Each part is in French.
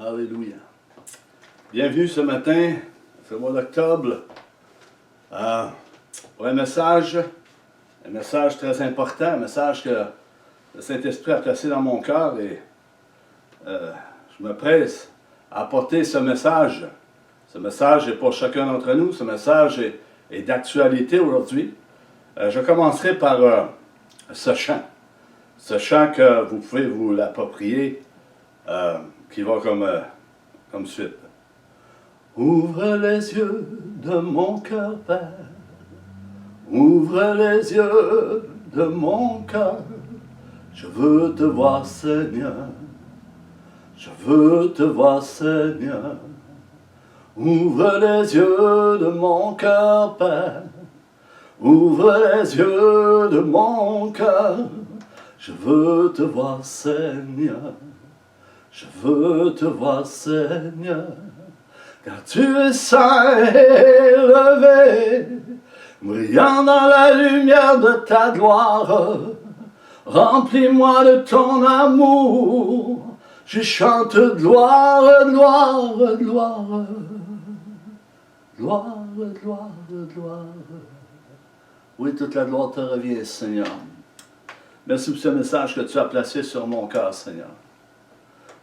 Alléluia. Bienvenue ce matin, ce mois d'octobre, pour un message très important, un message que le Saint-Esprit a placé dans mon cœur et je me presse à apporter ce message. Ce message est pour chacun d'entre nous, ce message est d'actualité aujourd'hui. Je commencerai par ce chant que vous pouvez vous l'approprier, qui va comme suite. Ouvre les yeux de mon cœur, Père, ouvre les yeux de mon cœur, je veux te voir, Seigneur, je veux te voir, Seigneur. Ouvre les yeux de mon cœur, Père, ouvre les yeux de mon cœur, je veux te voir, Seigneur, je veux te voir, Seigneur. Car tu es saint et élevé, brillant dans la lumière de ta gloire. Remplis-moi de ton amour, je chante gloire, gloire, gloire. Gloire, gloire, gloire. Oui, toute la gloire te revient, Seigneur. Merci pour ce message que tu as placé sur mon cœur, Seigneur.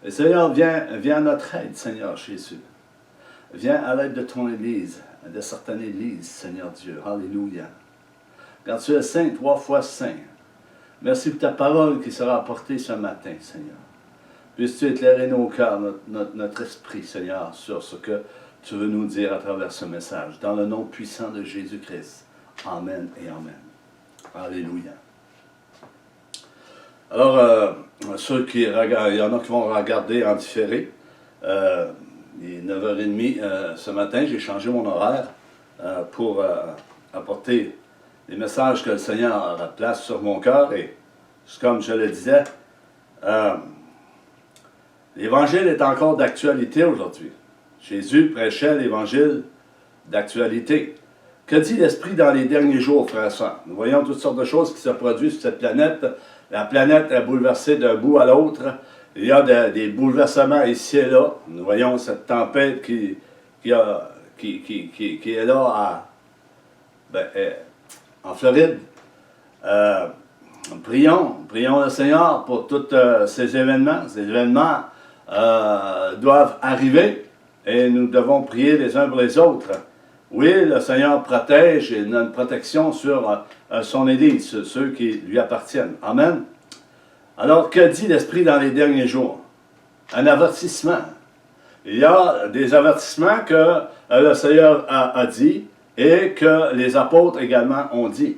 Et Seigneur, viens à notre aide, Seigneur Jésus. Viens à l'aide de ton Église, de certaines églises, Seigneur Dieu. Alléluia. Car tu es saint, 3 fois saint. Merci pour ta parole qui sera apportée ce matin, Seigneur. Puisses-tu éclairer nos cœurs, notre esprit, Seigneur, sur ce que tu veux nous dire à travers ce message. Dans le nom puissant de Jésus-Christ. Amen et Amen. Alléluia. Alors, ceux qui regardent, il y en a qui vont regarder en différé. Il est 9h30 ce matin, j'ai changé mon horaire pour apporter les messages que le Seigneur place sur mon cœur. Et comme je le disais, l'Évangile est encore d'actualité aujourd'hui. Jésus prêchait l'Évangile d'actualité. Que dit l'Esprit dans les derniers jours, frères et sœurs? Nous voyons toutes sortes de choses qui se produisent sur cette planète. La planète est bouleversée d'un bout à l'autre. Il y a des bouleversements ici et là. Nous voyons cette tempête qui est là en Floride. Prions le Seigneur pour tous ces événements. Ces événements doivent arriver et nous devons prier les uns pour les autres. Oui, le Seigneur protège et il a une protection sur son Église, ceux qui lui appartiennent. Amen. Alors, que dit l'Esprit dans les derniers jours? Un avertissement. Il y a des avertissements que le Seigneur a dit et que les apôtres également ont dit.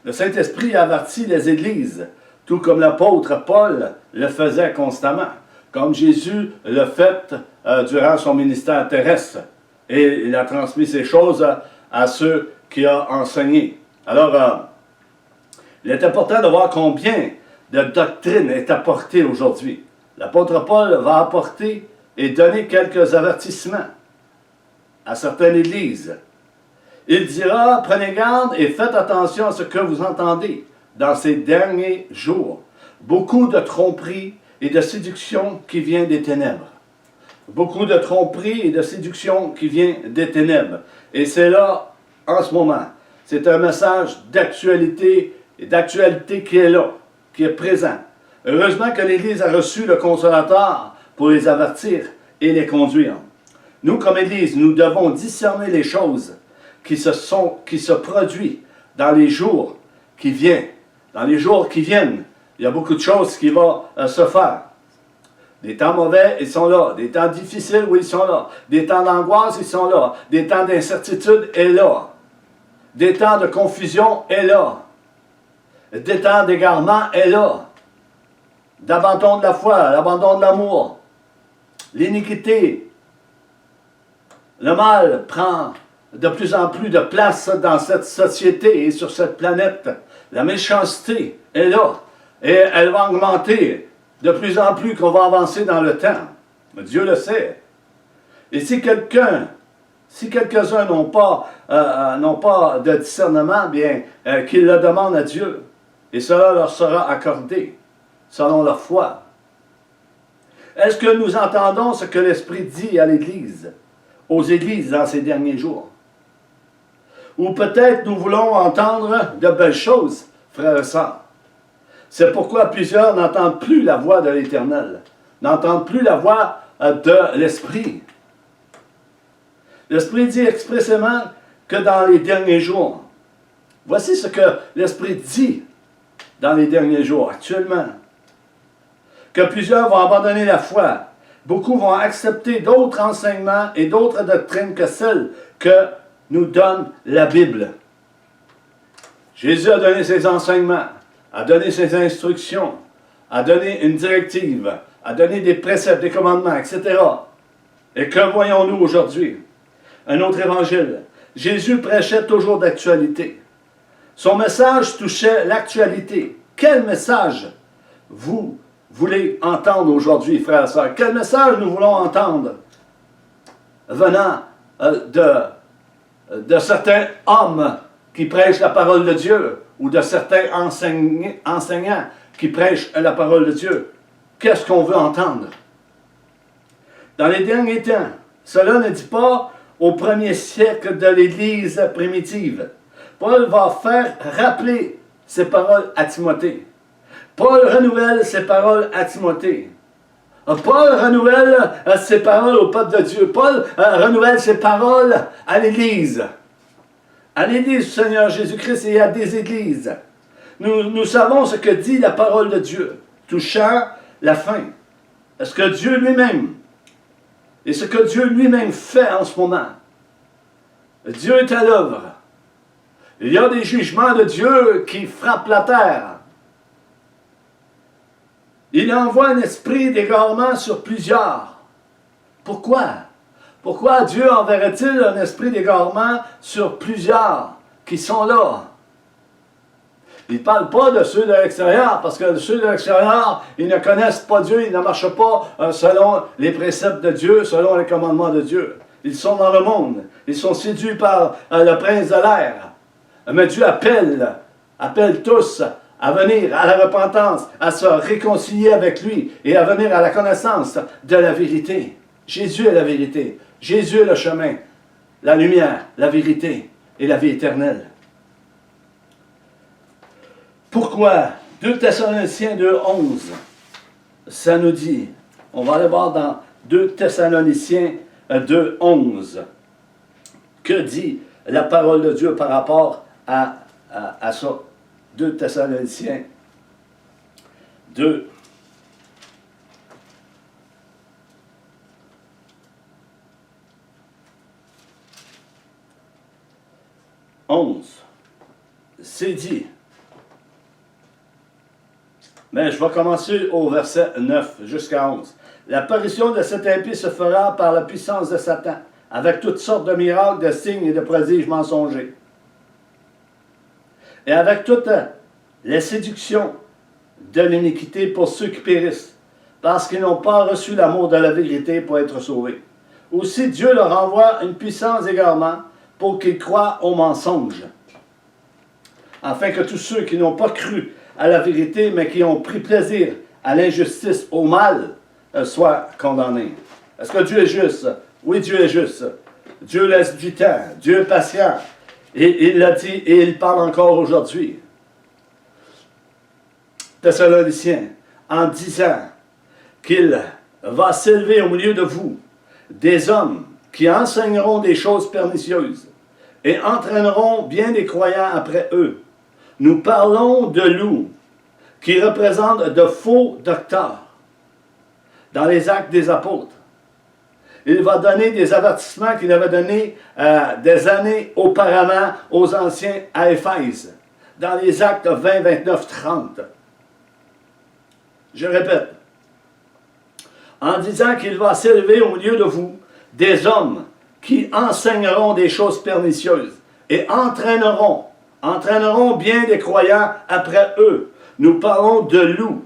Le Saint-Esprit avertit les églises, tout comme l'apôtre Paul le faisait constamment, comme Jésus le fait durant son ministère terrestre. Et il a transmis ces choses à ceux qui ont enseigné. Alors, il est important de voir combien de doctrine est apportée aujourd'hui. L'apôtre Paul va apporter et donner quelques avertissements à certaines églises. Il dira, prenez garde et faites attention à ce que vous entendez dans ces derniers jours. Beaucoup de tromperies et de séduction qui vient des ténèbres. Beaucoup de tromperies et de séduction qui vient des ténèbres. Et c'est là, en ce moment. C'est un message d'actualité et d'actualité qui est là, qui est présent. Heureusement que l'Église a reçu le Consolateur pour les avertir et les conduire. Nous, comme Église, nous devons discerner les choses qui se produisent dans les jours qui viennent. Dans les jours qui viennent, il y a beaucoup de choses qui vont se faire. Des temps mauvais, ils sont là. Des temps difficiles, oui, ils sont là. Des temps d'angoisse, ils sont là. Des temps d'incertitude, est là. Des temps de confusion, est là. Des temps d'égarement, est là. D'abandon de la foi, l'abandon de l'amour. L'iniquité. Le mal prend de plus en plus de place dans cette société et sur cette planète. La méchanceté est là. Et elle va augmenter de plus en plus qu'on va avancer dans le temps. Dieu le sait. Et si quelques-uns n'ont pas de discernement, bien, qu'ils le demandent à Dieu. Et cela leur sera accordé, selon leur foi. Est-ce que nous entendons ce que l'Esprit dit à l'Église, aux Églises dans ces derniers jours? Ou peut-être nous voulons entendre de belles choses, frères et sœurs. C'est pourquoi plusieurs n'entendent plus la voix de l'Éternel, n'entendent plus la voix de l'Esprit. L'Esprit dit expressément que dans les derniers jours, voici ce que l'Esprit dit dans les derniers jours, actuellement. Que plusieurs vont abandonner la foi. Beaucoup vont accepter d'autres enseignements et d'autres doctrines que celles que nous donne la Bible. Jésus a donné ses enseignements, a donné ses instructions, a donné une directive, a donné des préceptes, des commandements, etc. Et que voyons-nous aujourd'hui? Un autre évangile. Jésus prêchait toujours d'actualité. Son message touchait l'actualité. Quel message vous voulez entendre aujourd'hui, frères et sœurs? Quel message nous voulons entendre venant de certains hommes qui prêchent la parole de Dieu ou de certains enseignants qui prêchent la parole de Dieu? Qu'est-ce qu'on veut entendre? Dans les derniers temps, cela ne dit pas au premier siècle de l'Église primitive. Paul va faire rappeler ces paroles à Timothée. Paul renouvelle ses paroles à Timothée. Paul renouvelle ses paroles au peuple de Dieu. Paul renouvelle ses paroles à l'Église. À l'Église du Seigneur Jésus-Christ et à des églises. Nous savons ce que dit la parole de Dieu, touchant la fin. Est-ce que Dieu lui-même, et ce que Dieu lui-même fait en ce moment, Dieu est à l'œuvre. Il y a des jugements de Dieu qui frappent la terre. Il envoie un esprit d'égarement sur plusieurs. Pourquoi? Pourquoi Dieu enverrait-il un esprit d'égarement sur plusieurs qui sont là? Il ne parle pas de ceux de l'extérieur, parce que ceux de l'extérieur, ils ne connaissent pas Dieu, ils ne marchent pas selon les préceptes de Dieu, selon les commandements de Dieu. Ils sont dans le monde, ils sont séduits par le prince de l'air. Mais Dieu appelle tous à venir à la repentance, à se réconcilier avec lui et à venir à la connaissance de la vérité. Jésus est la vérité. Jésus est le chemin, la lumière, la vérité et la vie éternelle. Pourquoi? 2 Thessaloniciens 2:11, ça nous dit, on va aller voir dans 2 Thessaloniciens 2:11, que dit la parole de Dieu par rapport à ça. 2 Thessaloniciens 2. C'est dit. Mais je vais commencer au verset 9 jusqu'à 11. L'apparition de cet impie se fera par la puissance de Satan, avec toutes sortes de miracles, de signes et de prodiges mensongers. Et avec toutes les séductions de l'iniquité pour ceux qui périssent, parce qu'ils n'ont pas reçu l'amour de la vérité pour être sauvés. Aussi Dieu leur envoie une puissance d'égarement pour qu'ils croient aux mensonges, afin que tous ceux qui n'ont pas cru à la vérité, mais qui ont pris plaisir à l'injustice, au mal, soient condamnés. Est-ce que Dieu est juste? Oui, Dieu est juste. Dieu laisse du temps. Dieu est patient. Et il l'a dit et il parle encore aujourd'hui. Thessaloniciens, en disant qu'il va s'élever au milieu de vous des hommes qui enseigneront des choses pernicieuses et entraîneront bien des croyants après eux. Nous parlons de loups qui représentent de faux docteurs dans les Actes des Apôtres. Il va donner des avertissements qu'il avait donnés des années auparavant aux anciens à Éphèse, dans les Actes 20, 29, 30. Je répète, en disant qu'il va s'élever au milieu de vous des hommes qui enseigneront des choses pernicieuses et entraîneront bien des croyants après eux. Nous parlons de loups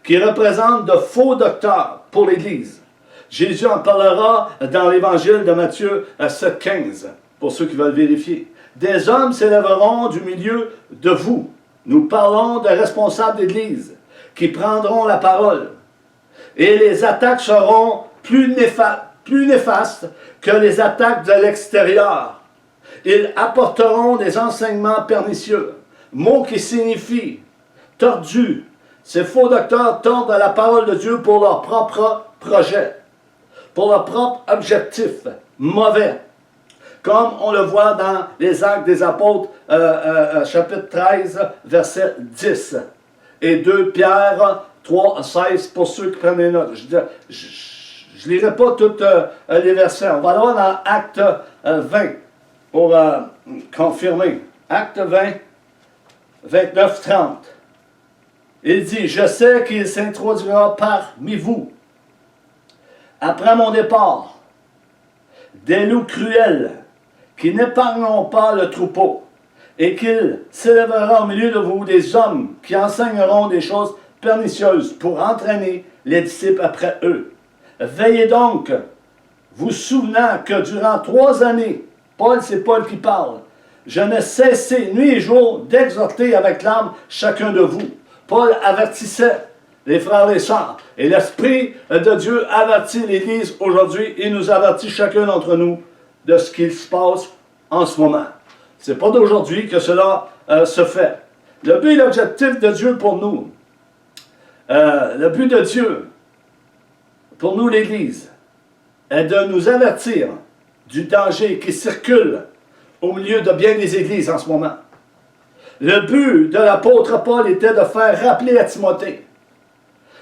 qui représentent de faux docteurs pour l'Église. Jésus en parlera dans l'évangile de Matthieu 7,15, pour ceux qui veulent vérifier. Des hommes s'élèveront du milieu de vous. Nous parlons de responsables d'Église qui prendront la parole Et les attaques seront plus néfastes que les attaques de l'extérieur. Ils apporteront des enseignements pernicieux, mots qui signifient tordu. Ces faux docteurs tordent la parole de Dieu pour leur propre projet, pour leur propre objectif mauvais. Comme on le voit dans les Actes des Apôtres, chapitre 13, verset 10. Et 2 Pierre 3, 16, pour ceux qui prennent les notes. Je ne lirai pas tous les versets. On va aller voir dans Acte 20 pour confirmer. Acte 20, 29, 30. Il dit, « Je sais qu'il s'introduira parmi vous, après mon départ, des loups cruels, qui n'épargneront pas le troupeau, et qu'il s'élèvera au milieu de vous des hommes qui enseigneront des choses pernicieuses pour entraîner les disciples après eux. Veillez donc, vous souvenant que durant 3 années, c'est Paul qui parle, je n'ai cessé nuit et jour d'exhorter avec larmes chacun de vous. » Paul avertissait les frères et les sœurs. Et l'Esprit de Dieu avertit l'Église aujourd'hui. Il nous avertit chacun d'entre nous de ce qu'il se passe en ce moment. Ce n'est pas d'aujourd'hui que cela se fait. Le but et l'objectif de Dieu pour nous, le but de Dieu pour nous l'Église, est de nous avertir du danger qui circule au milieu de bien des églises en ce moment. Le but de l'apôtre Paul était de faire rappeler à Timothée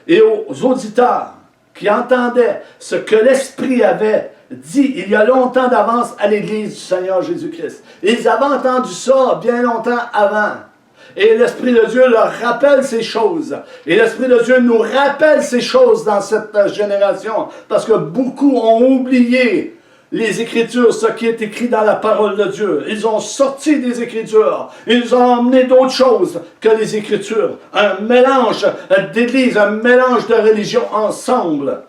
et aux auditeurs qui entendaient ce que l'Esprit avait dit il y a longtemps d'avance à l'Église du Seigneur Jésus-Christ. Ils avaient entendu ça bien longtemps avant. Et l'Esprit de Dieu leur rappelle ces choses. Et l'Esprit de Dieu nous rappelle ces choses dans cette génération. Parce que beaucoup ont oublié les Écritures, ce qui est écrit dans la parole de Dieu. Ils ont sorti des Écritures. Ils ont emmené d'autres choses que les Écritures. Un mélange d'église, un mélange de religion ensemble.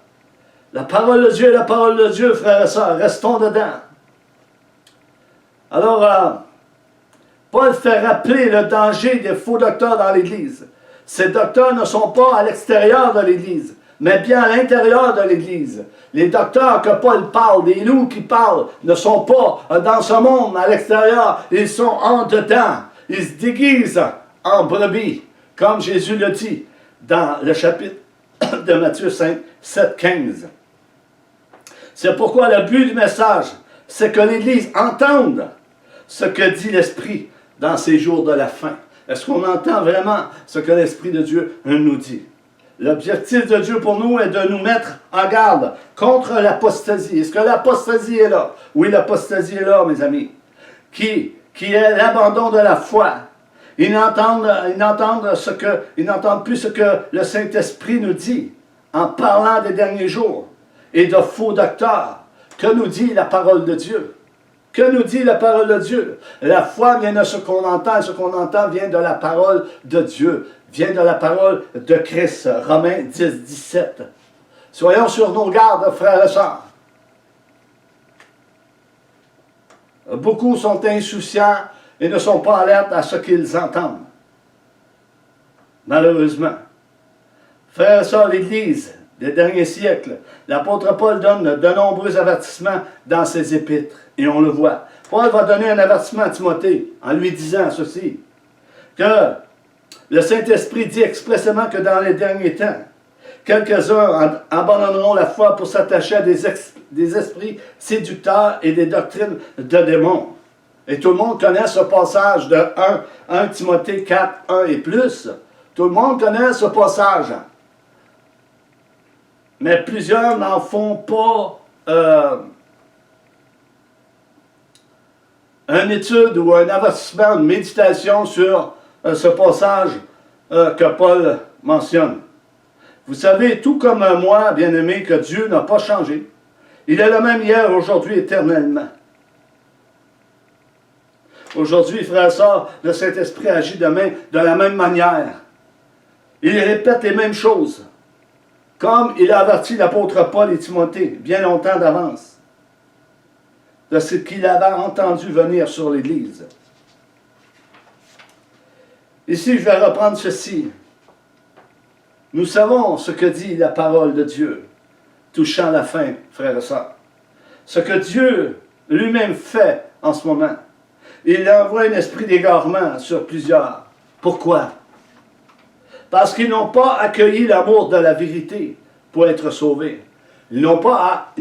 La parole de Dieu est la parole de Dieu, frères et sœurs. Restons dedans. Alors, Paul fait rappeler le danger des faux docteurs dans l'Église. Ces docteurs ne sont pas à l'extérieur de l'Église, mais bien à l'intérieur de l'Église. Les docteurs que Paul parle, les loups qui parlent, ne sont pas dans ce monde, à l'extérieur. Ils sont en dedans. Ils se déguisent en brebis, comme Jésus le dit dans le chapitre de Matthieu 5, 7, 15. C'est pourquoi le but du message, c'est que l'Église entende ce que dit l'Esprit dans ces jours de la fin. Est-ce qu'on entend vraiment ce que l'Esprit de Dieu nous dit? L'objectif de Dieu pour nous est de nous mettre en garde contre l'apostasie. Est-ce que l'apostasie est là? Oui, l'apostasie est là, mes amis. Qui est l'abandon de la foi. Ils n'entendent plus ce que le Saint-Esprit nous dit en parlant des derniers jours et de faux docteurs. Que nous dit la parole de Dieu? Que nous dit la parole de Dieu? La foi vient de ce qu'on entend, et ce qu'on entend vient de la parole de Dieu, vient de la parole de Christ. Romains 10, 17. Soyons sur nos gardes, frères et sœurs. Beaucoup sont insouciants et ne sont pas alertes à ce qu'ils entendent. Malheureusement. Frères et sœurs, l'Église des derniers siècles, l'apôtre Paul donne de nombreux avertissements dans ses épîtres. Et on le voit. Paul va donner un avertissement à Timothée en lui disant ceci, que le Saint-Esprit dit expressément que dans les derniers temps, quelques-uns abandonneront la foi pour s'attacher à des esprits séducteurs et des doctrines de démons. Et tout le monde connaît ce passage de 1 Timothée 4, 1 et plus. Tout le monde connaît ce passage. Mais plusieurs n'en font pas une étude ou un avertissement, une méditation sur ce passage que Paul mentionne. Vous savez, tout comme moi, bien-aimé, que Dieu n'a pas changé. Il est le même hier, aujourd'hui, éternellement. Aujourd'hui, frères et sœurs, le Saint-Esprit agit demain de la même manière. Il répète les mêmes choses, comme il a averti l'apôtre Paul et Timothée bien longtemps d'avance, de ce qu'il avait entendu venir sur l'Église. Ici, je vais reprendre ceci. Nous savons ce que dit la parole de Dieu, touchant la fin, frères et sœurs. Ce que Dieu lui-même fait en ce moment. Il envoie un esprit d'égarement sur plusieurs. Pourquoi? Parce qu'ils n'ont pas accueilli l'amour de la vérité pour être sauvés. Ils n'ont pas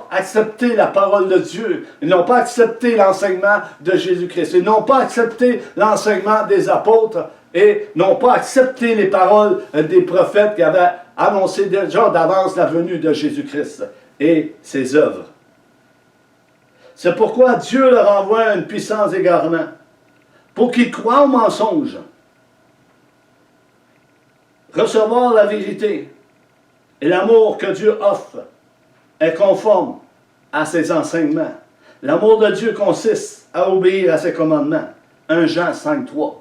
accepté la parole de Dieu. Ils n'ont pas accepté l'enseignement de Jésus-Christ. Ils n'ont pas accepté l'enseignement des apôtres et n'ont pas accepté les paroles des prophètes qui avaient annoncé déjà d'avance la venue de Jésus-Christ et ses œuvres. C'est pourquoi Dieu leur envoie une puissance d'égarement pour qu'ils croient au mensonge. Recevoir la vérité et l'amour que Dieu offre est conforme à ses enseignements. L'amour de Dieu consiste à obéir à ses commandements. 1 Jean 5,3.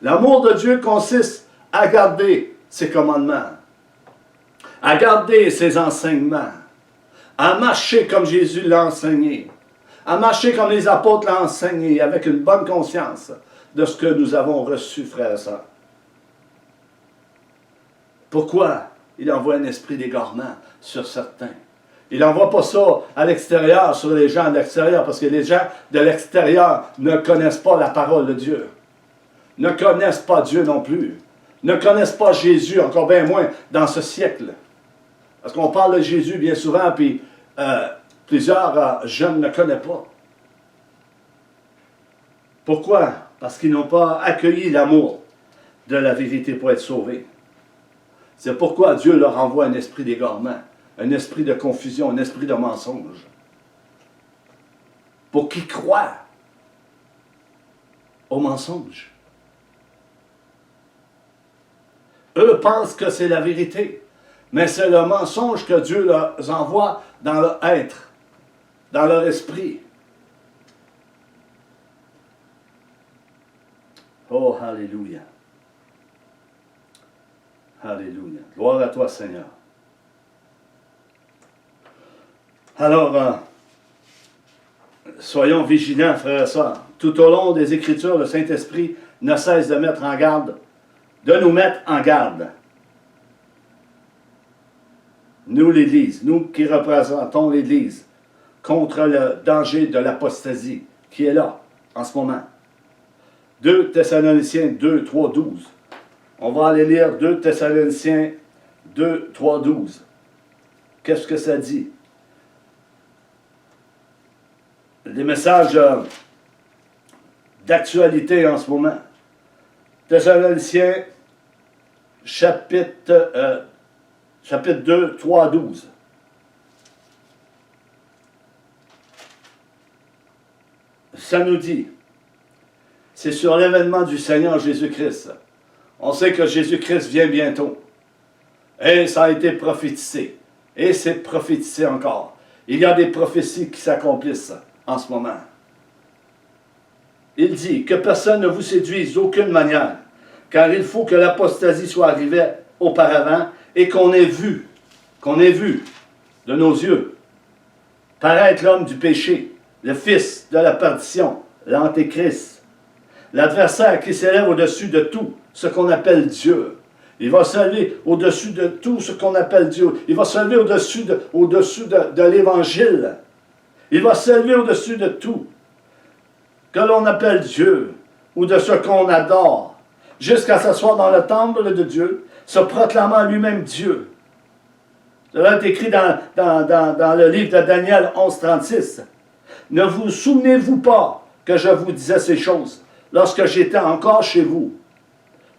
L'amour de Dieu consiste à garder ses commandements, à garder ses enseignements, à marcher comme Jésus l'a enseigné, à marcher comme les apôtres l'ont enseigné, avec une bonne conscience de ce que nous avons reçu, frères et sœurs. Pourquoi il envoie un esprit d'égarement sur certains? Il n'envoie pas ça à l'extérieur, sur les gens de l'extérieur, parce que les gens de l'extérieur ne connaissent pas la parole de Dieu, ne connaissent pas Dieu non plus, ne connaissent pas Jésus, encore bien moins dans ce siècle. Parce qu'on parle de Jésus bien souvent, puis plusieurs jeunes ne connaissent pas. Pourquoi? Parce qu'ils n'ont pas accueilli l'amour de la vérité pour être sauvés. C'est pourquoi Dieu leur envoie un esprit d'égarement, un esprit de confusion, un esprit de mensonge. Pour qu'ils croient au mensonge. Eux pensent que c'est la vérité, mais c'est le mensonge que Dieu leur envoie dans leur être, dans leur esprit. Oh, alléluia. Alléluia. Gloire à toi, Seigneur. Alors, soyons vigilants, frères et sœurs. Tout au long des Écritures, le Saint-Esprit ne cesse de mettre en garde, de nous mettre en garde. Nous, l'Église, nous qui représentons l'Église, contre le danger de l'apostasie qui est là, en ce moment. 2 Thessaloniciens 2, 3, 12. On va aller lire 2 Thessaloniciens 2, 3, 12. Qu'est-ce que ça dit? Des messages d'actualité en ce moment. Thessaloniciens, chapitre 2, 3, 12. Ça nous dit, c'est sur l'événement du Seigneur Jésus-Christ. On sait que Jésus-Christ vient bientôt. Et ça a été prophétisé. Et c'est prophétisé encore. Il y a des prophéties qui s'accomplissent en ce moment. Il dit que personne ne vous séduise d'aucune manière, car il faut que l'apostasie soit arrivée auparavant et qu'on ait vu de nos yeux paraître l'homme du péché, le fils de la perdition, l'antéchrist, l'adversaire qui s'élève au-dessus de tout ce qu'on appelle Dieu. Il va s'élever au-dessus de tout ce qu'on appelle Dieu. Il va s'élever au-dessus de l'Évangile. Il va s'élever au-dessus de tout que l'on appelle Dieu ou de ce qu'on adore, jusqu'à s'asseoir dans le temple de Dieu, se proclamant lui-même Dieu. Cela est écrit dans le livre de Daniel 11, 36. Ne vous souvenez-vous pas que je vous disais ces choses lorsque j'étais encore chez vous?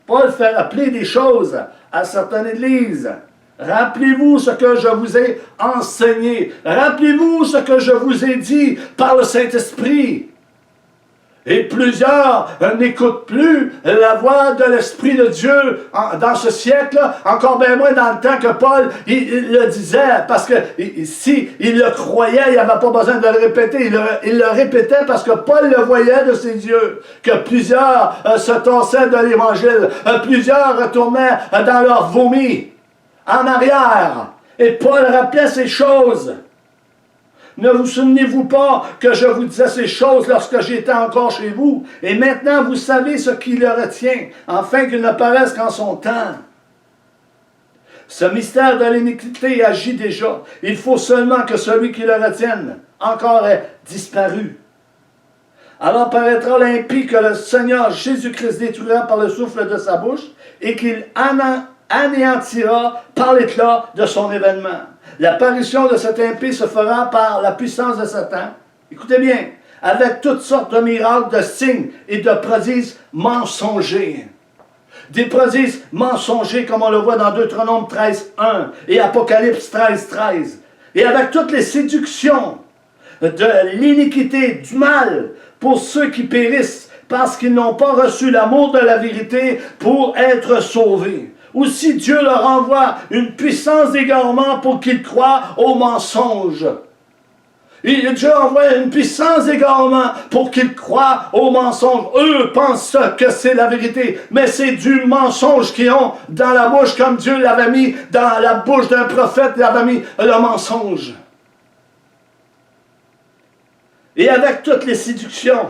Paul fait rappeler des choses à certaines églises. Rappelez-vous ce que je vous ai enseigné. Rappelez-vous ce que je vous ai dit par le Saint-Esprit. Et plusieurs n'écoutent plus la voix de l'Esprit de Dieu dans ce siècle, encore bien moins dans le temps que Paul il le disait, parce que si il le croyait, il n'avait pas besoin de le répéter, il le répétait parce que Paul le voyait de ses yeux, que plusieurs se torsaient de l'Évangile, plusieurs retournaient dans leur vomi, en arrière, et Paul rappelait ces choses. Ne vous souvenez-vous pas que je vous disais ces choses lorsque j'étais encore chez vous? Et maintenant vous savez ce qui le retient, afin qu'il ne paraisse qu'en son temps. Ce mystère de l'iniquité agit déjà. Il faut seulement que celui qui le retienne encore ait disparu. Alors paraîtra l'impie que le Seigneur Jésus-Christ détruira par le souffle de sa bouche et qu'il anéantira par l'éclat de son événement. L'apparition de cet impie se fera par la puissance de Satan. Écoutez bien, avec toutes sortes de miracles, de signes et de prodiges mensongers. Des prodiges mensongers comme on le voit dans Deutéronome 13.1 et Apocalypse 13.13. Et avec toutes les séductions de l'iniquité, du mal, pour ceux qui périssent parce qu'ils n'ont pas reçu l'amour de la vérité pour être sauvés. Aussi Dieu leur envoie une puissance d'égarement pour qu'ils croient aux mensonges. Et Dieu envoie une puissance d'égarement pour qu'ils croient aux mensonges. Eux pensent que c'est la vérité, mais c'est du mensonge qu'ils ont dans la bouche, comme Dieu l'avait mis dans la bouche d'un prophète, il avait mis le mensonge. Et avec toutes les séductions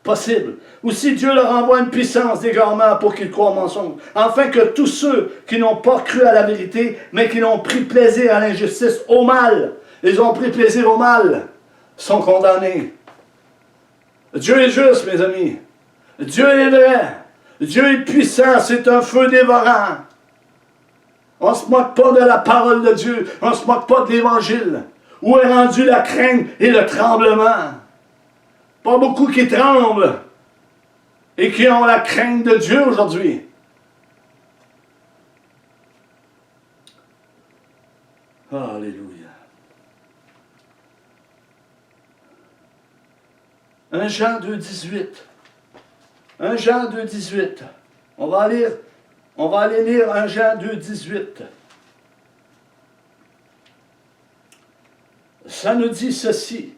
possibles, aussi Dieu leur envoie une puissance d'égarement pour qu'ils croient au mensonge, afin que tous ceux qui n'ont pas cru à la vérité, mais qui n'ont pris plaisir à l'injustice, au mal, ils ont pris plaisir au mal, sont condamnés. Dieu est juste, mes amis. Dieu est vrai. Dieu est puissant, c'est un feu dévorant. On ne se moque pas de la parole de Dieu, on ne se moque pas de l'Évangile. Où est rendue la crainte et le tremblement? Pas beaucoup qui tremblent et qui ont la crainte de Dieu aujourd'hui. Alléluia. 1 Jean 2,18. 1 Jean 2,18. On va aller lire 1 Jean 2,18. Ça nous dit ceci.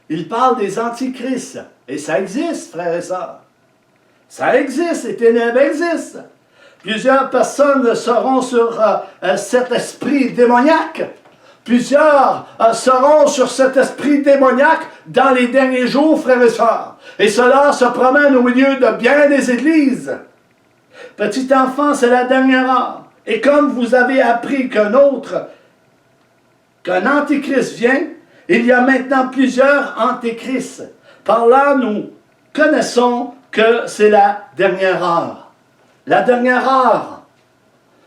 Il parle des antichrists. Et ça existe, frères et sœurs. Ça existe, les ténèbres existent. Plusieurs personnes seront sur cet esprit démoniaque. Plusieurs seront sur cet esprit démoniaque dans les derniers jours, frères et sœurs. Et cela se promène au milieu de bien des églises. Petit enfant, c'est la dernière heure. Et comme vous avez appris qu'un antichrist vient, il y a maintenant plusieurs antichrists. Par là, nous connaissons que c'est la dernière heure. La dernière heure.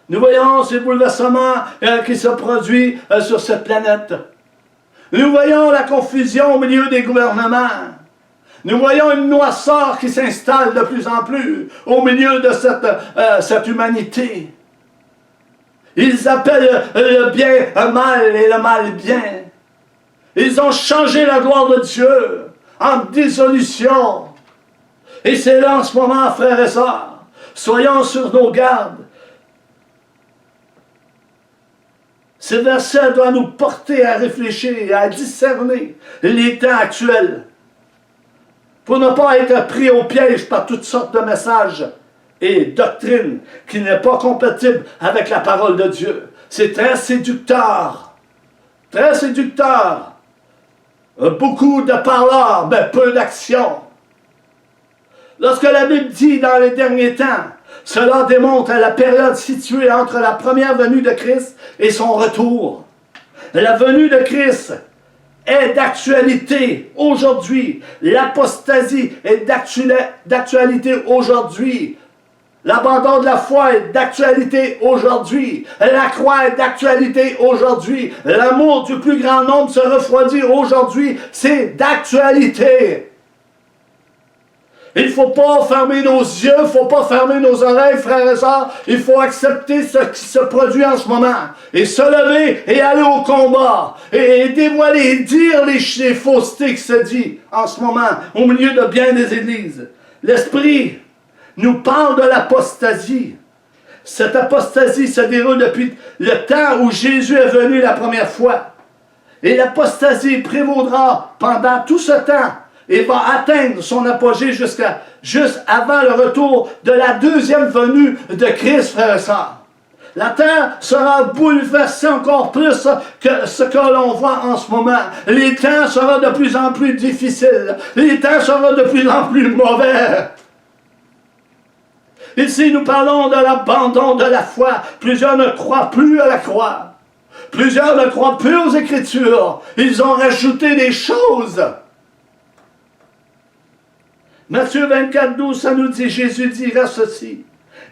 Nous voyons ces bouleversements qui se produisent sur cette planète. Nous voyons la confusion au milieu des gouvernements. Nous voyons une noirceur qui s'installe de plus en plus au milieu de cette humanité. Ils appellent le bien un mal et le mal bien. Ils ont changé la gloire de Dieu en dissolution. Et c'est là en ce moment, frères et sœurs. Soyons sur nos gardes. Ce verset doit nous porter à réfléchir et à discerner les temps actuels pour ne pas être pris au piège par toutes sortes de messages et doctrines qui n'est pas compatible avec la parole de Dieu. C'est très séducteur. Très séducteur. Beaucoup de parleurs, mais peu d'action. Lorsque la Bible dit dans les derniers temps, cela démontre la période située entre la première venue de Christ et son retour. La venue de Christ est d'actualité aujourd'hui. L'apostasie est d'actualité aujourd'hui. L'abandon de la foi est d'actualité aujourd'hui. La croix est d'actualité aujourd'hui. L'amour du plus grand nombre se refroidit aujourd'hui. C'est d'actualité. Il ne faut pas fermer nos yeux, il ne faut pas fermer nos oreilles, frères et sœurs. Il faut accepter ce qui se produit en ce moment. Et se lever et aller au combat. Et dévoiler et dire les faussetés qui se disent en ce moment au milieu de bien des églises. L'Esprit nous parle de l'apostasie. Cette apostasie se déroule depuis le temps où Jésus est venu la première fois. Et l'apostasie prévaudra pendant tout ce temps et va atteindre son apogée juste avant le retour de la deuxième venue de Christ, frères et sœurs. La terre sera bouleversée encore plus que ce que l'on voit en ce moment. Les temps seront de plus en plus difficiles. Les temps seront de plus en plus mauvais. Ici, nous parlons de l'abandon de la foi. Plusieurs ne croient plus à la croix. Plusieurs ne croient plus aux Écritures. Ils ont rajouté des choses. Matthieu 24, 12, ça nous dit, Jésus dira ceci.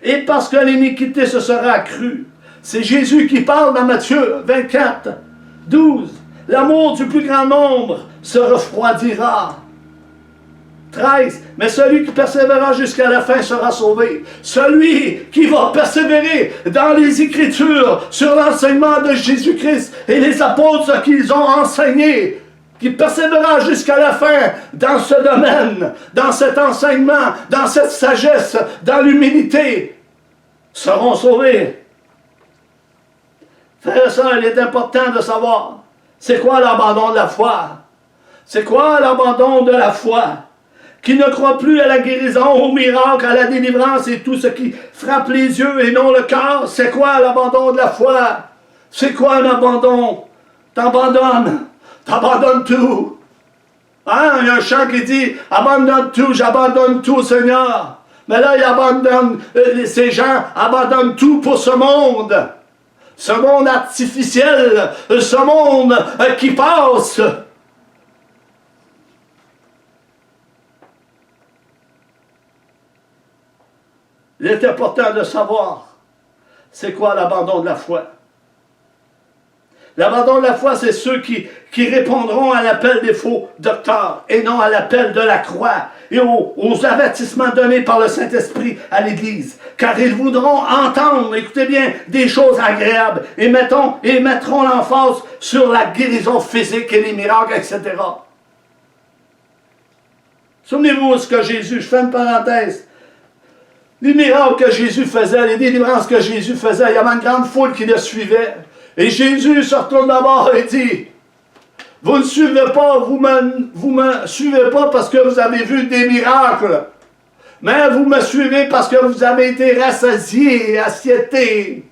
Et parce que l'iniquité se sera accrue. C'est Jésus qui parle dans Matthieu 24, 12. L'amour du plus grand nombre se refroidira. 13. Mais celui qui persévérera jusqu'à la fin sera sauvé. Celui qui va persévérer dans les Écritures sur l'enseignement de Jésus-Christ et les apôtres qu'ils ont enseigné, qui persévérera jusqu'à la fin dans ce domaine, dans cet enseignement, dans cette sagesse, dans l'humilité, seront sauvés. Frères et sœurs, il est important de savoir, c'est quoi l'abandon de la foi? C'est quoi l'abandon de la foi? Qui ne croit plus à la guérison, au miracle, à la délivrance et tout ce qui frappe les yeux et non le cœur. C'est quoi l'abandon de la foi? C'est quoi un abandon? T'abandonnes. T'abandonnes tout. Hein? Il y a un chant qui dit « Abandonne tout, j'abandonne tout, Seigneur. » Mais là, il abandonne, ces gens abandonnent tout pour ce monde. Ce monde artificiel, ce monde qui passe. Il est important de savoir c'est quoi l'abandon de la foi. L'abandon de la foi, c'est ceux qui répondront à l'appel des faux docteurs et non à l'appel de la croix et aux avertissements donnés par le Saint-Esprit à l'Église. Car ils voudront entendre, écoutez bien, des choses agréables et mettront l'emphase sur la guérison physique et les miracles, etc. Souvenez-vous de ce que Jésus, je fais une parenthèse, les miracles que Jésus faisait, les délivrances que Jésus faisait, il y avait une grande foule qui le suivait. Et Jésus se retourne d'abord et dit, vous ne suivez pas, vous me suivez pas parce que vous avez vu des miracles, mais vous me suivez parce que vous avez été rassasiés, assiétés.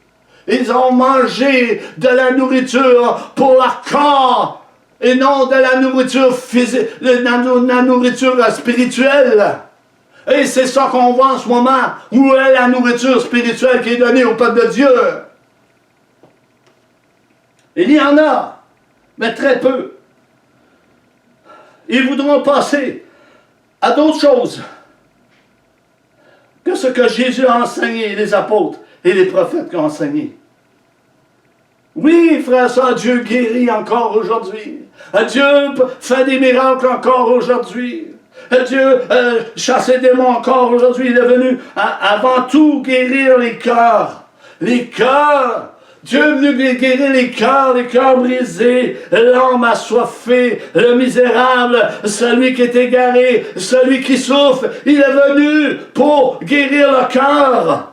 Ils ont mangé de la nourriture pour leur corps et non de la nourriture physique, de la nourriture spirituelle. Et c'est ça qu'on voit en ce moment. Où est la nourriture spirituelle qui est donnée au peuple de Dieu? Il y en a, mais très peu. Ils voudront passer à d'autres choses que ce que Jésus a enseigné, les apôtres et les prophètes qui ont enseigné. Oui, frère, ça, Dieu guérit encore aujourd'hui. Dieu fait des miracles encore aujourd'hui. Dieu chasse les démons encore aujourd'hui. Il est venu avant tout guérir les cœurs. Les cœurs. Dieu est venu guérir les cœurs brisés, l'homme assoiffé, le misérable, celui qui est égaré, celui qui souffre. Il est venu pour guérir le cœur.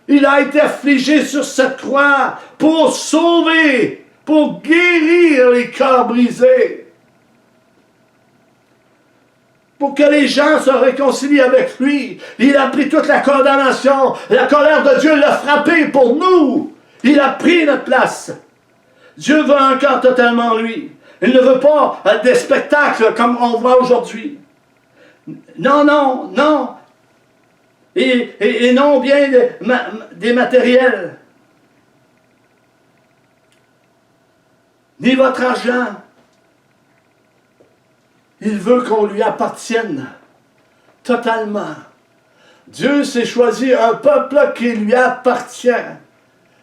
Il a été affligé sur cette croix pour sauver, pour guérir les cœurs brisés. Pour que les gens se réconcilient avec lui. Il a pris toute la condamnation. La colère de Dieu l'a frappé pour nous. Il a pris notre place. Dieu veut un cœur totalement lui. Il ne veut pas des spectacles comme on voit aujourd'hui. Non, non, non. Et non bien des matériels. Ni votre argent. Il veut qu'on lui appartienne totalement. Dieu s'est choisi un peuple qui lui appartient.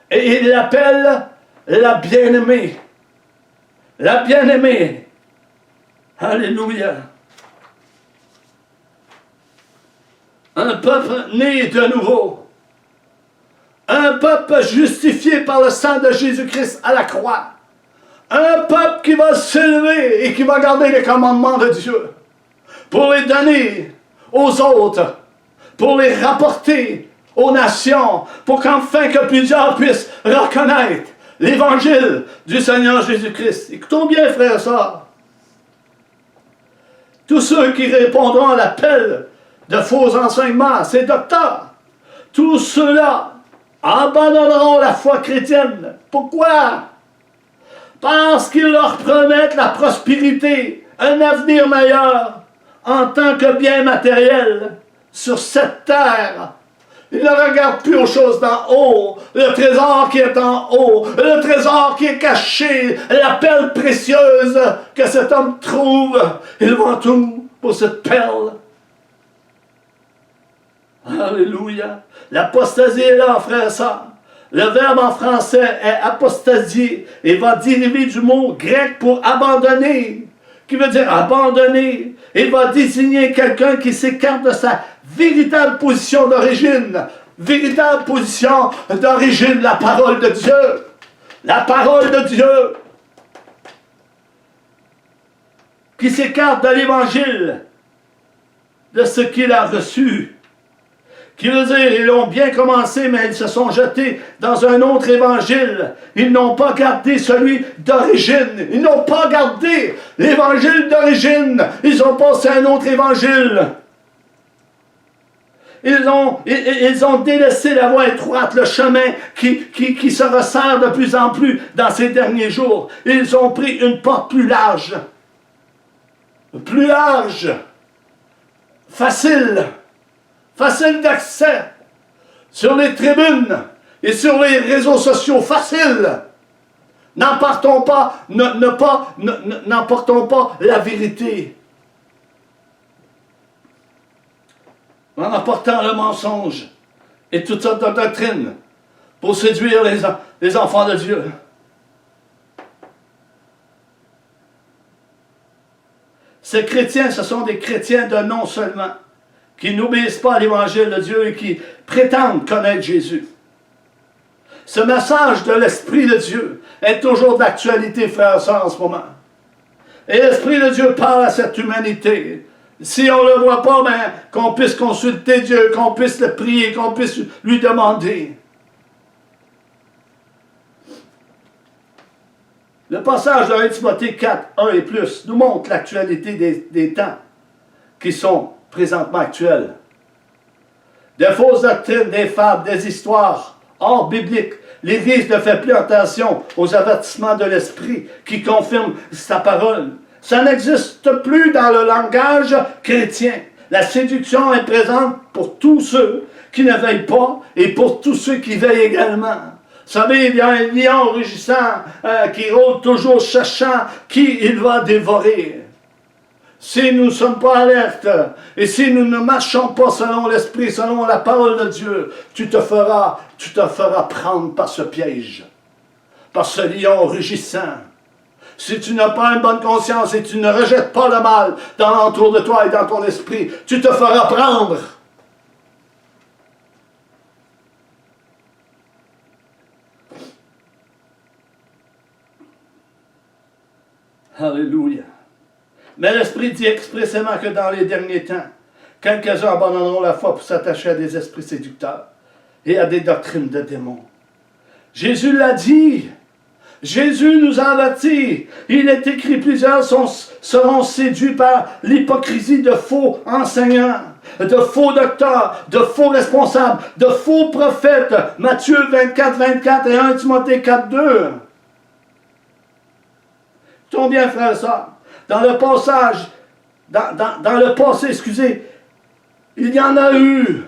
Et il l'appelle la bien-aimée. La bien-aimée. Alléluia. Un peuple né de nouveau. Un peuple justifié par le sang de Jésus-Christ à la croix. Un peuple qui va s'élever et qui va garder les commandements de Dieu pour les donner aux autres, pour les rapporter aux nations, pour qu'enfin que plusieurs puissent reconnaître l'évangile du Seigneur Jésus-Christ. Écoutons bien, frères et sœurs. Tous ceux qui répondront à l'appel de faux enseignements, ces docteurs, tous ceux-là abandonneront la foi chrétienne. Pourquoi? Parce qu'ils leur promettent la prospérité, un avenir meilleur en tant que bien matériel sur cette terre. Ils ne regardent plus aux choses d'en haut, le trésor qui est en haut, le trésor qui est caché, la perle précieuse que cet homme trouve. Ils vont tout pour cette perle. Alléluia. L'apostasie est là, frère et sœur. Le verbe en français est apostasier et va dériver du mot grec pour abandonner, qui veut dire abandonner. Il va désigner quelqu'un qui s'écarte de sa véritable position d'origine. Véritable position d'origine, la parole de Dieu. La parole de Dieu. Qui s'écarte de l'évangile, de ce qu'il a reçu. Qui veut dire, ils l'ont bien commencé, mais ils se sont jetés dans un autre évangile. Ils n'ont pas gardé celui d'origine. Ils n'ont pas gardé l'évangile d'origine. Ils ont passé à un autre évangile. Ils ont délaissé la voie étroite, le chemin qui se resserre de plus en plus dans ces derniers jours. Ils ont pris une porte plus large. Plus large. Facile d'accès sur les tribunes et sur les réseaux sociaux, facile. N'emportons pas la vérité. En apportant le mensonge et toutes sortes de doctrines pour séduire les enfants de Dieu. Ces chrétiens, ce sont des chrétiens de nom seulement, qui n'obéissent pas à l'évangile de Dieu et qui prétendent connaître Jésus. Ce message de l'Esprit de Dieu est toujours d'actualité, frères et sœurs, en ce moment. Et l'Esprit de Dieu parle à cette humanité. Si on ne le voit pas, ben, qu'on puisse consulter Dieu, qu'on puisse le prier, qu'on puisse lui demander. Le passage de 1 Timothée 4, 1 et plus, nous montre l'actualité des temps qui sont présentement actuels. Des fausses doctrines, des fables, des histoires hors bibliques. L'Église ne fait plus attention aux avertissements de l'Esprit qui confirment sa parole. Ça n'existe plus dans le langage chrétien. La séduction est présente pour tous ceux qui ne veillent pas et pour tous ceux qui veillent également. Vous savez, il y a un lion rugissant qui rôde toujours cherchant qui il va dévorer. Si nous ne sommes pas alertes et si nous ne marchons pas selon l'Esprit, selon la parole de Dieu, tu te feras prendre par ce piège, par ce lion rugissant. Si tu n'as pas une bonne conscience et tu ne rejettes pas le mal dans l'entour de toi et dans ton esprit, tu te feras prendre. Alléluia. Mais l'Esprit dit expressément que dans les derniers temps, quelques-uns abandonneront la foi pour s'attacher à des esprits séducteurs et à des doctrines de démons. Jésus l'a dit. Jésus nous a avertis. Il est écrit, plusieurs seront séduits par l'hypocrisie de faux enseignants, de faux docteurs, de faux responsables, de faux prophètes. Matthieu 24, 24 et 1 Timothée 4, 2. Ton bien, frère et sœur, dans le passé, il y en a eu.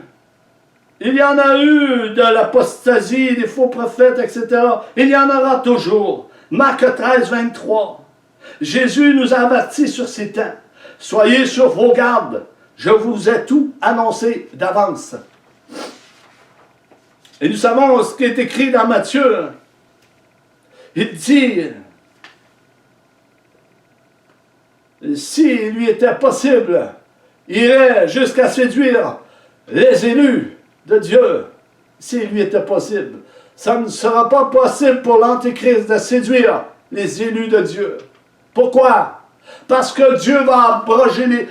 Il y en a eu de l'apostasie, des faux prophètes, etc. Il y en aura toujours. Marc 13, 23. Jésus nous a avertis sur ces temps. Soyez sur vos gardes. Je vous ai tout annoncé d'avance. Et nous savons ce qui est écrit dans Matthieu. Il dit, s'il lui était possible, il irait jusqu'à séduire les élus de Dieu, s'il lui était possible. Ça ne sera pas possible pour l'Antéchrist de séduire les élus de Dieu. Pourquoi? Parce que Dieu va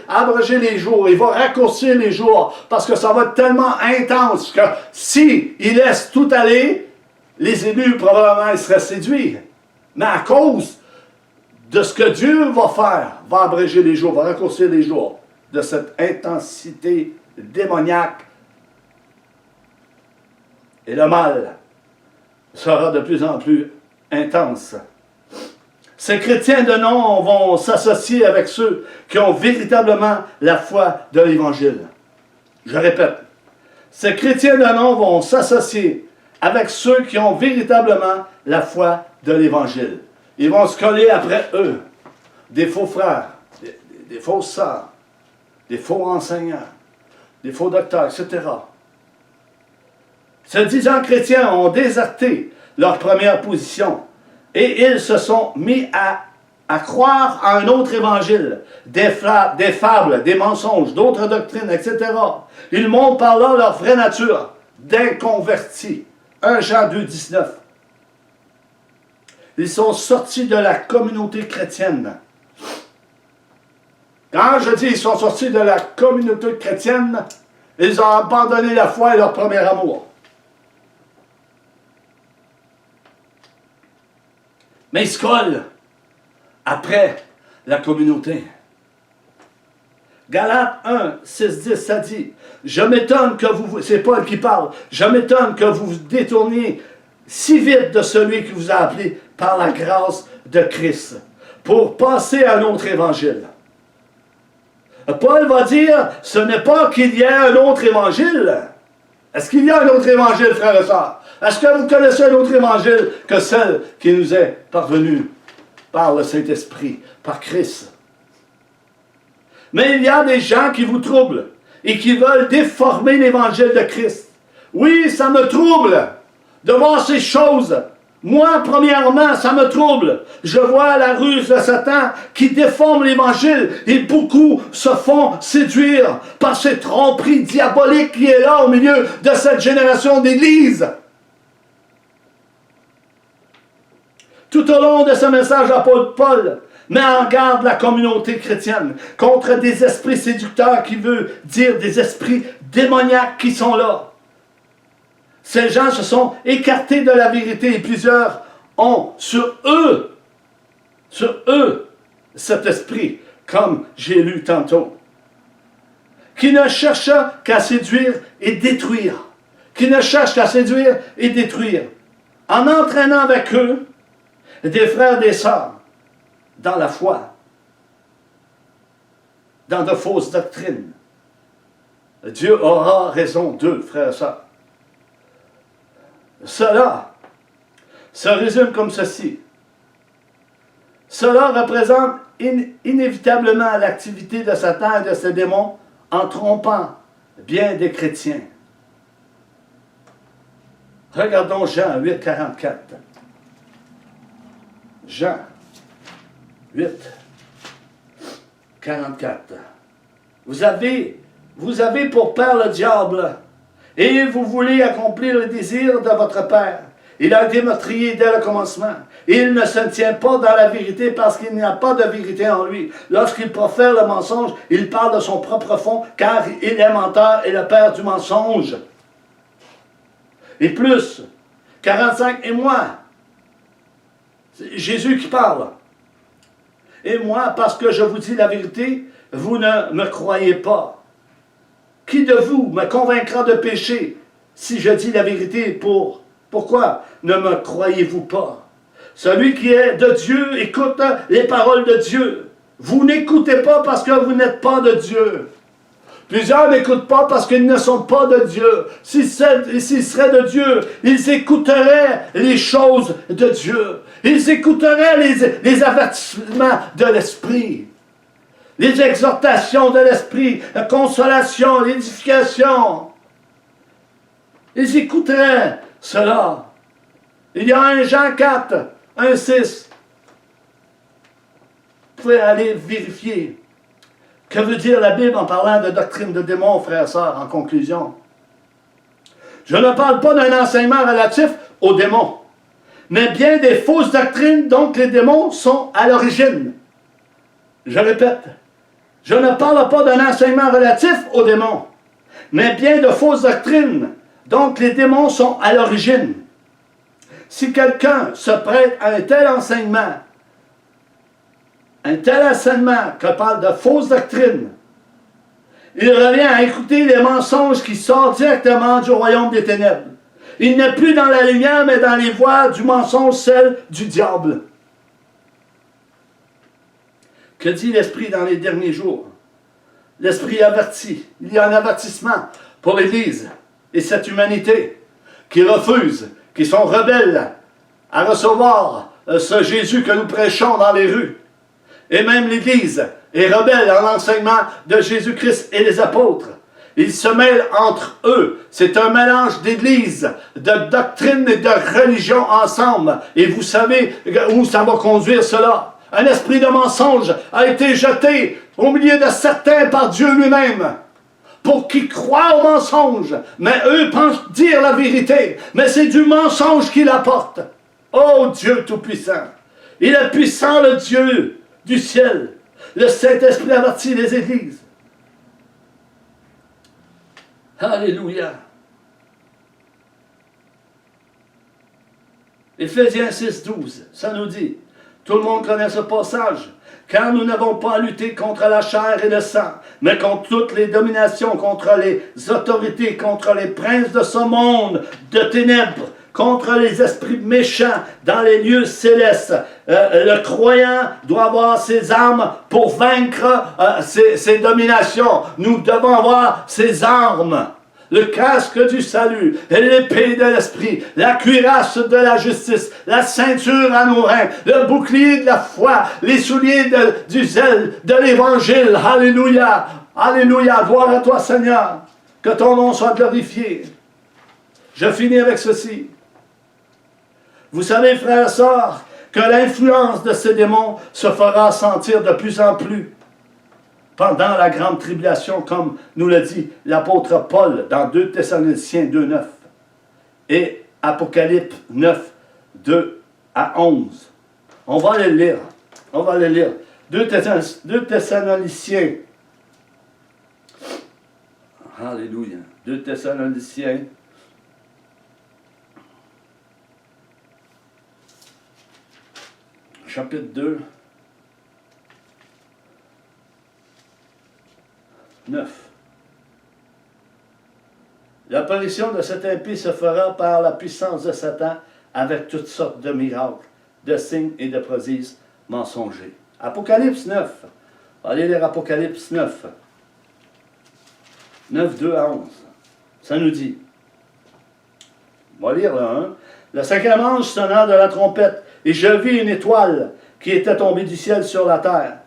abroger les jours, il va raccourcir les jours, parce que ça va être tellement intense que s'il laisse tout aller, les élus probablement ils seraient séduits. Mais à cause de ce que Dieu va faire, va abréger les jours, va raccourcir les jours de cette intensité démoniaque. Et le mal sera de plus en plus intense. Ces chrétiens de nom vont s'associer avec ceux qui ont véritablement la foi de l'Évangile. Je répète, Ces chrétiens de nom vont s'associer avec ceux qui ont véritablement la foi de l'Évangile. Ils vont se coller après eux, des faux frères, des fausses sœurs, des faux enseignants, des faux docteurs, etc. Ces 10 ans chrétiens ont déserté leur première position et ils se sont mis à croire à un autre évangile, des fables, des mensonges, d'autres doctrines, etc. Ils montrent par là leur vraie nature d'inconvertis. 1 Jean 2, 19. Ils sont sortis de la communauté chrétienne. Quand je dis ils sont sortis de la communauté chrétienne, ils ont abandonné la foi et leur premier amour. Mais ils se collent après la communauté. Galates 1, 6, 10, ça dit, « Je m'étonne que vous, c'est Paul qui parle, je m'étonne que vous vous détourniez si vite de celui qui vous a appelé par la grâce de Christ, pour passer à un autre évangile. » Paul va dire, ce n'est pas qu'il y ait un autre évangile. Est-ce qu'il y a un autre évangile, frères et sœurs? Est-ce que vous connaissez un autre évangile que celle qui nous est parvenue par le Saint-Esprit, par Christ? Mais il y a des gens qui vous troublent et qui veulent déformer l'évangile de Christ. Oui, ça me trouble de voir ces choses. Moi, premièrement, ça me trouble. Je vois la ruse de Satan qui déforme l'évangile et beaucoup se font séduire par cette tromperie diabolique qui est là au milieu de cette génération d'Église. Tout au long de ce message, l'apôtre Paul met en garde la communauté chrétienne contre des esprits séducteurs qui veulent dire des esprits démoniaques qui sont là. Ces gens se sont écartés de la vérité et plusieurs ont sur eux, cet esprit, comme j'ai lu tantôt, qui ne cherche qu'à séduire et détruire, qui ne cherche qu'à séduire et détruire, en entraînant avec eux des frères et des sœurs dans la foi, dans de fausses doctrines. Dieu aura raison d'eux, frères et sœurs. Cela se résume comme ceci. Cela représente inévitablement l'activité de Satan et de ses démons en trompant bien des chrétiens. Regardons Jean 8, 44. Jean 8, 44. Vous avez pour père le diable, et vous voulez accomplir le désir de votre père. Il a été meurtrier dès le commencement. Il ne se tient pas dans la vérité parce qu'il n'y a pas de vérité en lui. Lorsqu'il profère le mensonge, il parle de son propre fond, car il est menteur et le père du mensonge. Et plus, 45, et moi, c'est Jésus qui parle. Et moi, parce que je vous dis la vérité, vous ne me croyez pas. Qui de vous me convaincra de péché si je dis la vérité? Pourquoi ne me croyez-vous pas? Celui qui est de Dieu écoute les paroles de Dieu. Vous n'écoutez pas parce que vous n'êtes pas de Dieu. Plusieurs n'écoutent pas parce qu'ils ne sont pas de Dieu. S'ils seraient de Dieu, ils écouteraient les choses de Dieu. Ils écouteraient les avertissements de l'Esprit. Les exhortations de l'Esprit, la consolation, l'édification. Ils écouteraient cela. Il y a un Jean 4, 1, 6. Vous pouvez aller vérifier. Que veut dire la Bible en parlant de doctrine de démons, frères et sœurs, en conclusion? Je ne parle pas d'un enseignement relatif aux démons, mais bien des fausses doctrines dont les démons sont à l'origine. Je répète, je ne parle pas d'un enseignement relatif aux démons, mais bien de fausses doctrines dont les démons sont à l'origine. Si quelqu'un se prête à un tel enseignement que parle de fausses doctrines, il revient à écouter les mensonges qui sortent directement du royaume des ténèbres. Il n'est plus dans la lumière, mais dans les voies du mensonge, celle du diable. Que dit l'Esprit dans les derniers jours? L'Esprit avertit. Il y a un avertissement pour l'Église. et cette humanité qui refuse, qui sont rebelles à recevoir ce Jésus que nous prêchons dans les rues. Et même l'Église est rebelle à l'enseignement de Jésus-Christ et les apôtres. Ils se mêlent entre eux. C'est un mélange d'église, de doctrine et de religion ensemble. Et vous savez où ça va conduire cela. Un esprit de mensonge a été jeté au milieu de certains par Dieu lui-même, pour qu'ils croient au mensonge. Mais eux pensent dire la vérité. Mais c'est du mensonge qu'il apporte. Oh Dieu Tout-Puissant! Il est puissant, le Dieu du ciel. Le Saint-Esprit avertit les églises. Alléluia. Éphésiens 6,12, ça nous dit, tout le monde connaît ce passage, car nous n'avons pas à lutter contre la chair et le sang, mais contre toutes les dominations, contre les autorités, contre les princes de ce monde de ténèbres, contre les esprits méchants dans les lieux célestes. Le croyant doit avoir ses armes pour vaincre ces dominations. Nous devons avoir ses armes. Le casque du salut, l'épée de l'esprit, la cuirasse de la justice, la ceinture à nos reins, le bouclier de la foi, les souliers du zèle de l'évangile. Alléluia! Alléluia! Gloire à toi, Seigneur! Que ton nom soit glorifié. Je finis avec ceci. Vous savez, frères et sœurs, que l'influence de ces démons se fera sentir de plus en plus pendant la grande tribulation, comme nous le dit l'apôtre Paul dans 2 Thessaloniciens 2,9 et Apocalypse 9, 2 à 11. On va les lire. On va les lire. 2 Thessaloniciens. Alléluia. 2 Thessaloniciens. Chapitre 2, 9. L'apparition de cet impie se fera par la puissance de Satan avec toutes sortes de miracles, de signes et de prodiges mensongers. Apocalypse 9. Allez lire Apocalypse 9. 9, 2 à 11. Ça nous dit. On va lire là, hein. Le cinquième ange sonna de la trompette, et je vis une étoile qui était tombée du ciel sur la terre.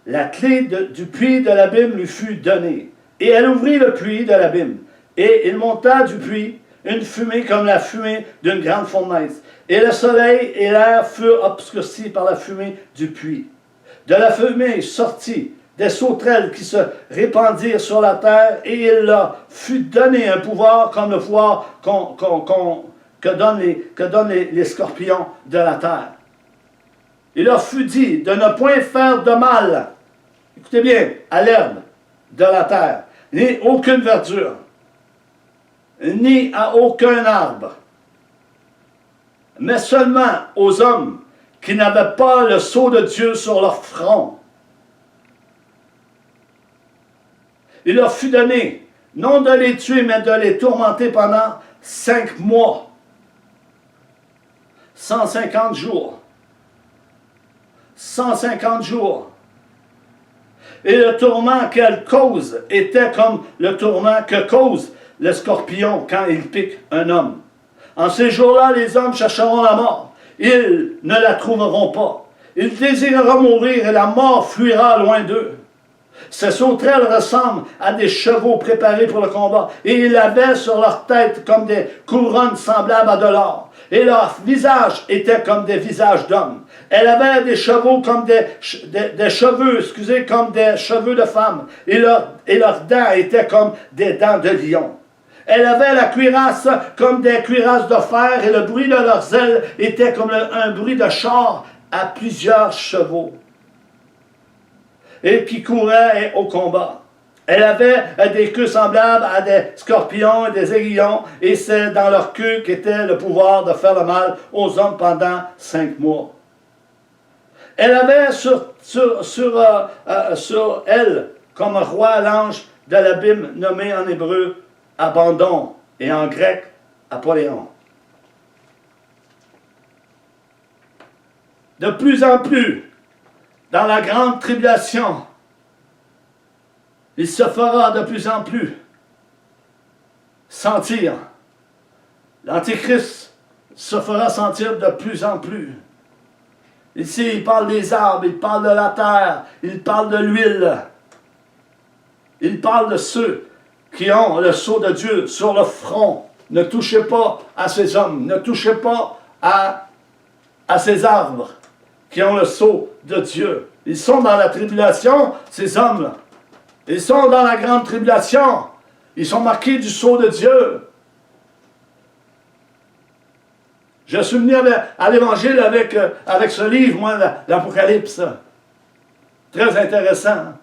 La clé du puits de l'abîme lui fut donnée, et elle ouvrit le puits de l'abîme. Et il monta du puits une fumée comme la fumée d'une grande fournaise. Et le soleil et l'air furent obscurcis par la fumée du puits. De la fumée sortit des sauterelles qui se répandirent sur la terre, et il leur fut donné un pouvoir comme le pouvoir que donnent les scorpions de la terre. Il leur fut dit de ne point faire de mal, écoutez bien, à l'herbe de la terre, ni aucune verdure, ni à aucun arbre, mais seulement aux hommes qui n'avaient pas le sceau de Dieu sur leur front. Il leur fut donné, non de les tuer, mais de les tourmenter pendant 5 mois, 150 jours. 150 jours. Et le tourment qu'elle cause était comme le tourment que cause le scorpion quand il pique un homme. En ces jours-là, les hommes chercheront la mort. Ils ne la trouveront pas. Ils désireront mourir et la mort fuira loin d'eux. Ces sauterelles ressemblent à des chevaux préparés pour le combat, et ils avaient sur leur tête comme des couronnes semblables à de l'or, et leur visage était comme des visages d'hommes. Elle avait des chevaux comme des cheveux, comme des cheveux de femmes, et leurs dents étaient comme des dents de lion. Elle avait la cuirasse comme des cuirasses de fer, et le bruit de leurs ailes était comme un bruit de char à plusieurs chevaux, et qui couraient au combat. Elle avait des queues semblables à des scorpions et des aiguillons, et c'est dans leur queue qu'était le pouvoir de faire le mal aux hommes pendant 5 mois. Elle avait sur elle, comme roi l'ange de l'abîme, nommé en hébreu Abandon, et en grec Apollyon. De plus en plus, dans la grande tribulation, il se fera de plus en plus sentir. L'Antéchrist se fera sentir de plus en plus. Ici, il parle des arbres, il parle de la terre, il parle de l'huile. Il parle de ceux qui ont le sceau de Dieu sur le front. Ne touchez pas à ces hommes, ne touchez pas à ces arbres qui ont le sceau de Dieu. Ils sont dans la tribulation, ces hommes-là. Ils sont dans la grande tribulation. Ils sont marqués du sceau de Dieu. Je suis venu à l'Évangile avec ce livre, moi, l'Apocalypse. Très intéressant.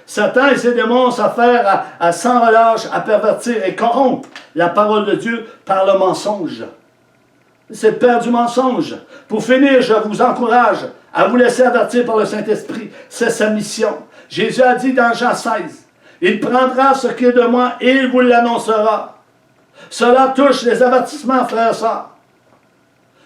Satan et ses démons s'affairent à sans relâche, à pervertir et corrompre la parole de Dieu par le mensonge. C'est le père du mensonge. Pour finir, je vous encourage à vous laisser avertir par le Saint-Esprit. C'est sa mission. Jésus a dit dans Jean 16, « Il prendra ce qui est de moi et il vous l'annoncera. » Cela touche les avertissements, frères et sœurs.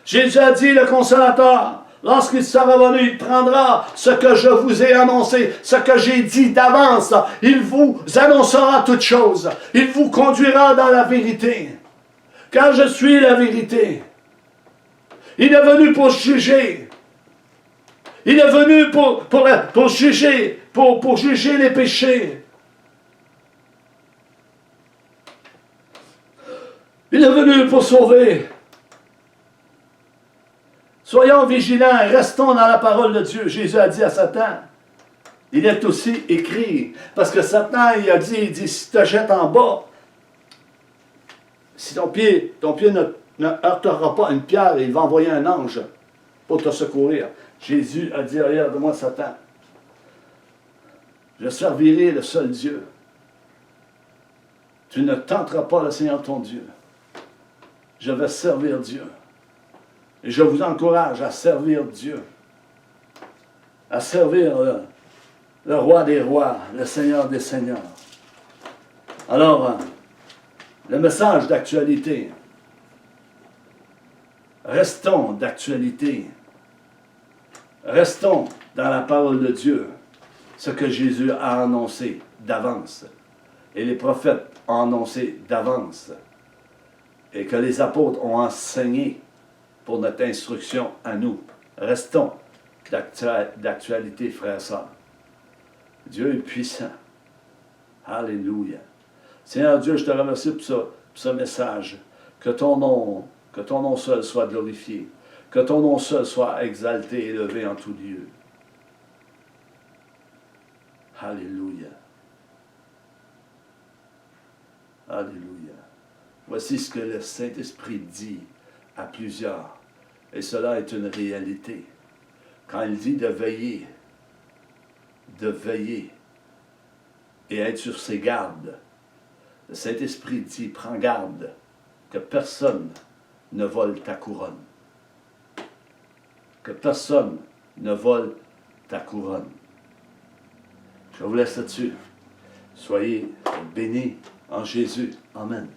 Jésus a dit, le Consolateur, lorsqu'il sera venu, il prendra ce que je vous ai annoncé, ce que j'ai dit d'avance. Il vous annoncera toutes choses. Il vous conduira dans la vérité. Car je suis la vérité. Il est venu pour juger. Il est venu pour juger, pour juger les péchés. Il est venu pour sauver. Soyons vigilants et restons dans la parole de Dieu. Jésus a dit à Satan, il est aussi écrit, parce que Satan, il dit, si tu te jettes en bas, si ton pied ne heurtera pas une pierre, il va envoyer un ange pour te secourir. Jésus a dit, regarde-moi Satan, je servirai le seul Dieu. Tu ne tenteras pas le Seigneur ton Dieu. Je vais servir Dieu. Et je vous encourage à servir Dieu, à servir le roi des rois, le Seigneur des seigneurs. Alors, le message d'actualité. Restons d'actualité. Restons dans la parole de Dieu, ce que Jésus a annoncé d'avance. Et les prophètes ont annoncé d'avance. Et que les apôtres ont enseigné pour notre instruction à nous. Restons d'actualité, frères et sœurs. Dieu est puissant. Alléluia. Seigneur Dieu, je te remercie pour ce message. Que ton nom seul soit glorifié. Que ton nom seul soit exalté et élevé en tout lieu. Alléluia. Alléluia. Voici ce que le Saint-Esprit dit à plusieurs. Et cela est une réalité. Quand il dit de veiller et être sur ses gardes, le Saint-Esprit dit, prends garde que personne ne vole ta couronne. Que personne ne vole ta couronne. Je vous laisse là-dessus. Soyez bénis en Jésus. Amen.